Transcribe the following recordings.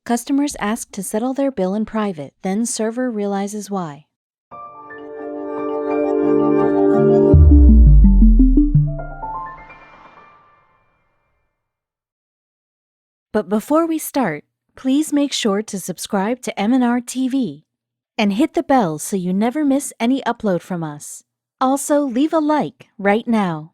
Customers ask to settle their bill in private, then server realizes why. But before we start, please make sure to subscribe to M&R TV and hit the bell so you never miss any upload from us. Also, leave a like right now.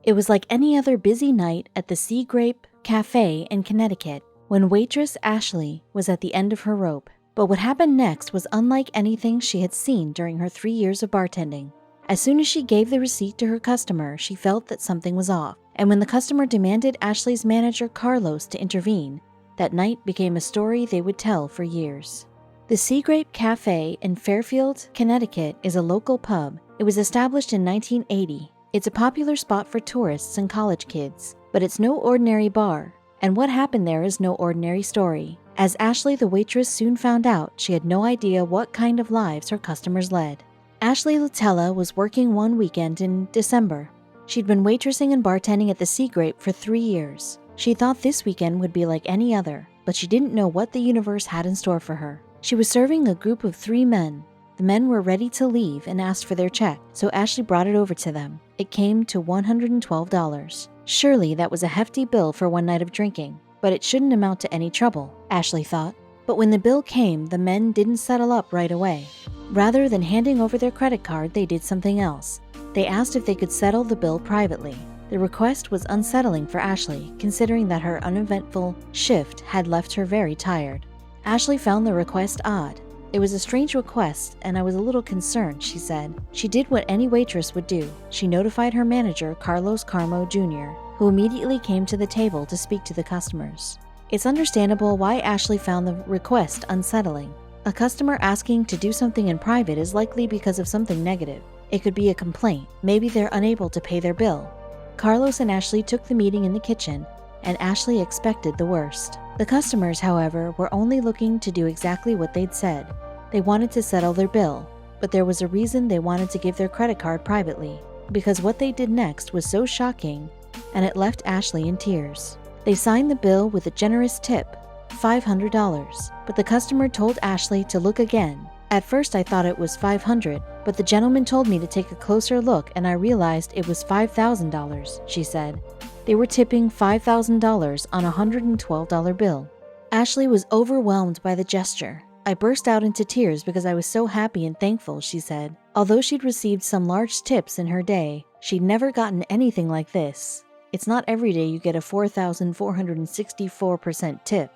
It was like any other busy night at the Seagrape Cafe in Connecticut when waitress Ashley was at the end of her rope. But what happened next was unlike anything she had seen during her 3 years of bartending. As soon as she gave the receipt to her customer, she felt that something was off. And when the customer demanded Ashley's manager Carlos to intervene, that night became a story they would tell for years. The Seagrape Cafe in Fairfield, Connecticut is a local pub. It was established in 1980. It's a popular spot for tourists and college kids, but it's no ordinary bar. And what happened there is no ordinary story. As Ashley, the waitress, soon found out, she had no idea what kind of lives her customers led. Ashley Latella was working one weekend in December. She'd been waitressing and bartending at the Seagrape for 3 years. She thought this weekend would be like any other, but she didn't know what the universe had in store for her. She was serving a group of 3 men. The men were ready to leave and asked for their check, so Ashley brought it over to them. It came to $112. Surely that was a hefty bill for one night of drinking, but it shouldn't amount to any trouble, Ashley thought. But when the bill came, the men didn't settle up right away. Rather than handing over their credit card, they did something else. They asked if they could settle the bill privately. The request was unsettling for Ashley, considering that her uneventful shift had left her very tired. Ashley found the request odd. It was a strange request, and I was a little concerned, she said. She did what any waitress would do. She notified her manager, Carlos Carmo Jr., who immediately came to the table to speak to the customers. It's understandable why Ashley found the request unsettling. A customer asking to do something in private is likely because of something negative. It could be a complaint. Maybe they're unable to pay their bill. Carlos and Ashley took the meeting in the kitchen, and Ashley expected the worst. The customers, however, were only looking to do exactly what they'd said. They wanted to settle their bill, but there was a reason they wanted to give their credit card privately, because what they did next was so shocking, and it left Ashley in tears. They signed the bill with a generous tip, $500, but the customer told Ashley to look again. At first I thought it was $500, but the gentleman told me to take a closer look and I realized it was $5,000, she said. They were tipping $5,000 on a $112 bill. Ashley was overwhelmed by the gesture. I burst out into tears because I was so happy and thankful, she said. Although she'd received some large tips in her day, she'd never gotten anything like this. It's not every day you get a 4,464% tip.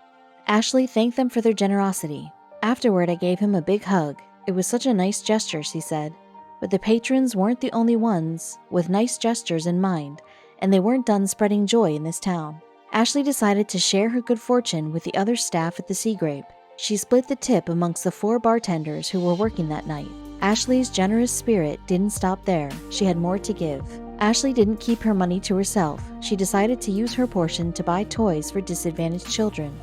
Ashley thanked them for their generosity. Afterward, I gave him a big hug. It was such a nice gesture, she said. But the patrons weren't the only ones with nice gestures in mind, and they weren't done spreading joy in this town. Ashley decided to share her good fortune with the other staff at the Seagrape. She split the tip amongst the 4 bartenders who were working that night. Ashley's generous spirit didn't stop there. She had more to give. Ashley didn't keep her money to herself. She decided to use her portion to buy toys for disadvantaged children.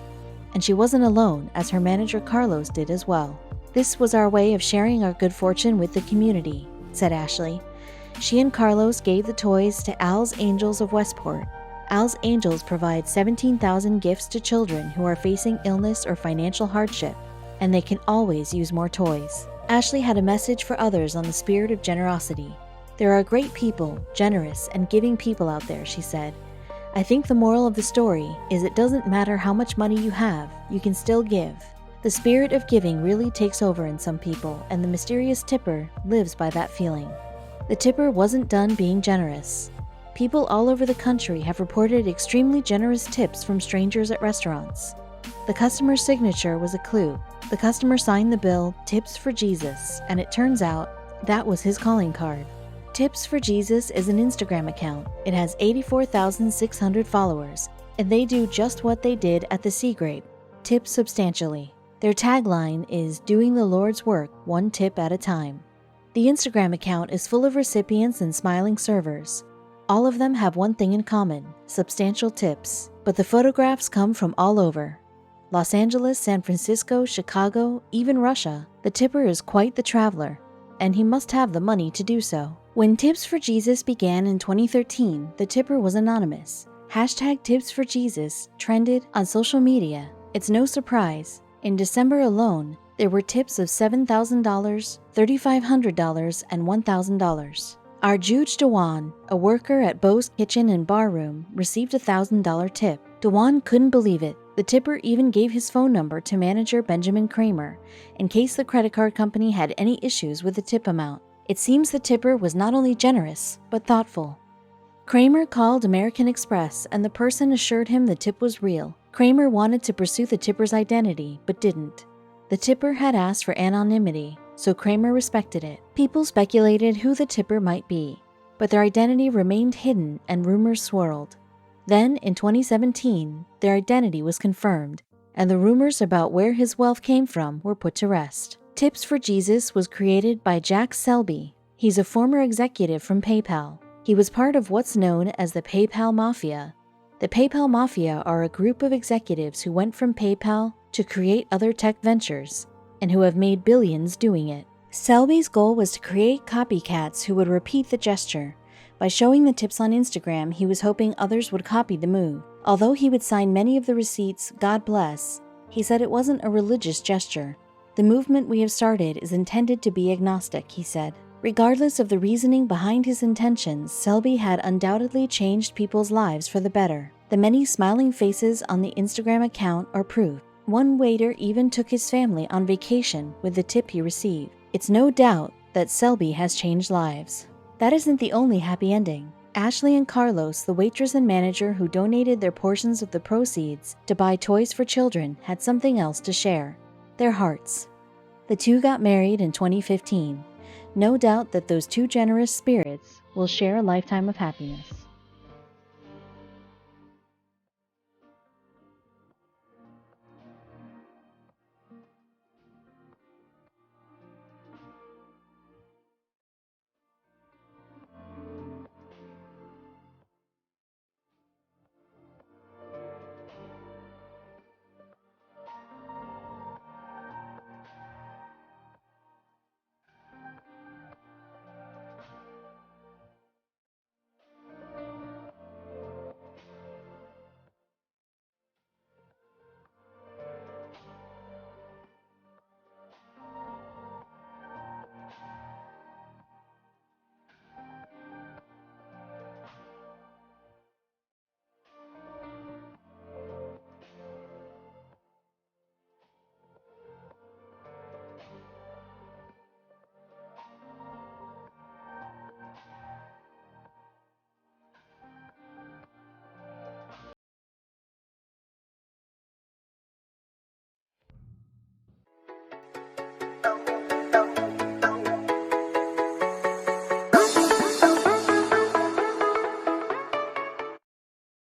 And she wasn't alone, as her manager Carlos did as well. This was our way of sharing our good fortune with the community, said Ashley. She and Carlos gave the toys to Al's Angels of Westport. Al's Angels provide 17,000 gifts to children who are facing illness or financial hardship, and they can always use more toys. Ashley had a message for others on the spirit of generosity. There are great people, generous, and giving people out there, she said. I think the moral of the story is it doesn't matter how much money you have, you can still give. The spirit of giving really takes over in some people, and the mysterious tipper lives by that feeling. The tipper wasn't done being generous. People all over the country have reported extremely generous tips from strangers at restaurants. The customer's signature was a clue. The customer signed the bill, Tips for Jesus, and it turns out that was his calling card. Tips for Jesus is an Instagram account. It has 84,600 followers, and they do just what they did at the Seagrape, tip substantially. Their tagline is doing the Lord's work one tip at a time. The Instagram account is full of recipients and smiling servers. All of them have one thing in common, substantial tips, but the photographs come from all over. Los Angeles, San Francisco, Chicago, even Russia. The tipper is quite the traveler, and he must have the money to do so. When Tips for Jesus began in 2013, the tipper was anonymous. #TipsForJesus trended on social media, It's no surprise. In December alone, there were tips of $7,000, $3,500, and $1,000. Our Juge Dewan, a worker at Beau's Kitchen and Bar Room, received a $1,000 tip. Dewan couldn't believe it. The tipper even gave his phone number to manager Benjamin Kramer, in case the credit card company had any issues with the tip amount. It seems the tipper was not only generous, but thoughtful. Kramer called American Express, and the person assured him the tip was real. Kramer wanted to pursue the tipper's identity, but didn't. The tipper had asked for anonymity, so Kramer respected it. People speculated who the tipper might be, but their identity remained hidden and rumors swirled. Then, in 2017, their identity was confirmed, and the rumors about where his wealth came from were put to rest. Tips for Jesus was created by Jack Selby. He's a former executive from PayPal. He was part of what's known as the PayPal Mafia. The PayPal Mafia are a group of executives who went from PayPal to create other tech ventures, and who have made billions doing it. Selby's goal was to create copycats who would repeat the gesture. By showing the tips on Instagram, he was hoping others would copy the move. Although he would sign many of the receipts, God bless, he said it wasn't a religious gesture. The movement we have started is intended to be agnostic, he said. Regardless of the reasoning behind his intentions, Selby had undoubtedly changed people's lives for the better. The many smiling faces on the Instagram account are proof. One waiter even took his family on vacation with the tip he received. It's no doubt that Selby has changed lives. That isn't the only happy ending. Ashley and Carlos, the waitress and manager who donated their portions of the proceeds to buy toys for children, had something else to share: their hearts. The two got married in 2015. No doubt that those two generous spirits will share a lifetime of happiness.